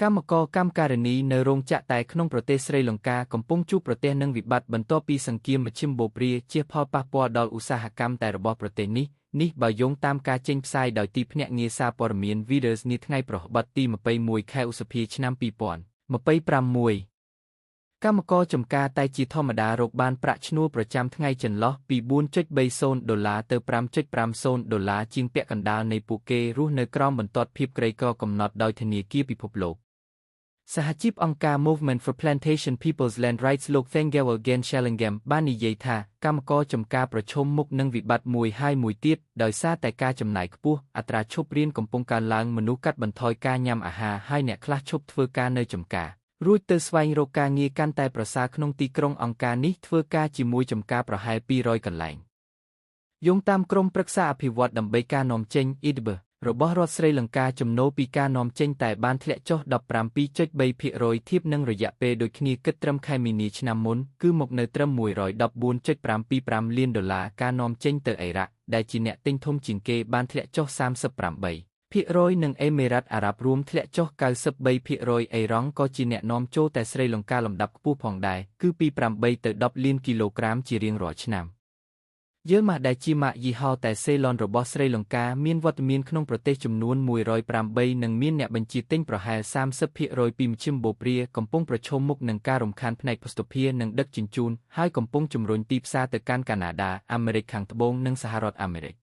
កម្មករកម្មការិនីនៅរោងចក្រតែក្នុងប្រទេសស្រីលង្កាកំពុងជួបប្រទះនឹងវិបត្តិបន្ទាប់ពីសង្គ្រាមមជ្ឈិមបូព៌ាជះផលប៉ះពាល់ដល់ឧស្សាហកម្មតែរបស់ប្រទេសនេះបើយោងតាមការចេញផ្សាយដោយទីភ្នាក់ងារសារព័ត៌មាន Reuters នាថ្ងៃប្រហ័សទី21 ខែឧសភាឆ្នាំ2026កម្មករចម្ការតែជាធម្មតារកបានប្រាក់ឈ្នួលប្រចាំថ្ងៃចន្លោះពី $4.30 ទៅ $5.50 ជាងពាក់កណ្ដាលនៃពួកគេរស់នៅក្រោមបន្ទាត់ភាពក្រីក្រកំណត់ដោយធនាគារពិភពលោកសហជីពអង្គការ Movement for Plantation People's Land Rights លោក Thengel Gen Shalingam បាននិយាយថាកម្មករចម្ការប្រឈមមុខនឹងវិបត្តិមួយហើយមួយទៀតដោយសារតែការចំណាយខ្ពស់អត្រាឈប់រៀនកំពុងកើនឡើងមនុស្សកាត់បន្ថយការញ៉ាំអាហារហើយអ្នកខ្លះឈប់ធ្វើការនៅចម្ការរួចទៅស្វែងរកការងារកាន់តែប្រសើរក្នុងទីក្រុងអង្គការនេះធ្វើការជាមួយចម្ការប្រហែល200កន្លែងយោងតាមក្រុមប្រឹក្សាអភិវឌ្ឍដើម្បីការនាំចេញ IDB របស់រដ្ឋស្រីលង្កាចំណូលពីការនាំចេញតែបានធ្លាក់ចុះ 17.3% ធៀបនឹងរយៈពេលដូចគ្នាគិតត្រឹមខែមីនាឆ្នាំមុនគឺមកនៅត្រឹម $114.525 លានការនាំចេញទៅអ៊ីរ៉ាក់ដែលជាអ្នកទិញធំជាងគេបានធ្លាក់ចុះ 38%និងអេមីរ៉ាត់អារ៉ាប់រួមធ្លាក់ចុះ 93%អ៊ីរ៉ង់ក៏ជាអ្នកនាំចូលតែស្រីលង្កាលំដាប់ខ្ពស់ផងដែរគឺពី8ទៅ10លានគីឡូក្រាមជារៀងរាល់ឆ្នាំយើងមកដែលជាម៉ាកយីហោតែសេឡុនរបស់ស្រីលង្កាមានវត្តមានក្នុងប្រទេសចំនួន108និងមានអ្នកបញ្ជាទិញប្រហែល 30% ពីមជ្ឈិមបូព៌ាកំពុងប្រឈមមុខនឹងការរំខានផ្នែកភស្តុភារនិងដឹកជញ្ជូនហើយកំពុងជំរុញទីផ្សារទៅកាន់កាណាដាអាមេរិកខាងត្បូងនិងសហរដ្ឋអាមេរិក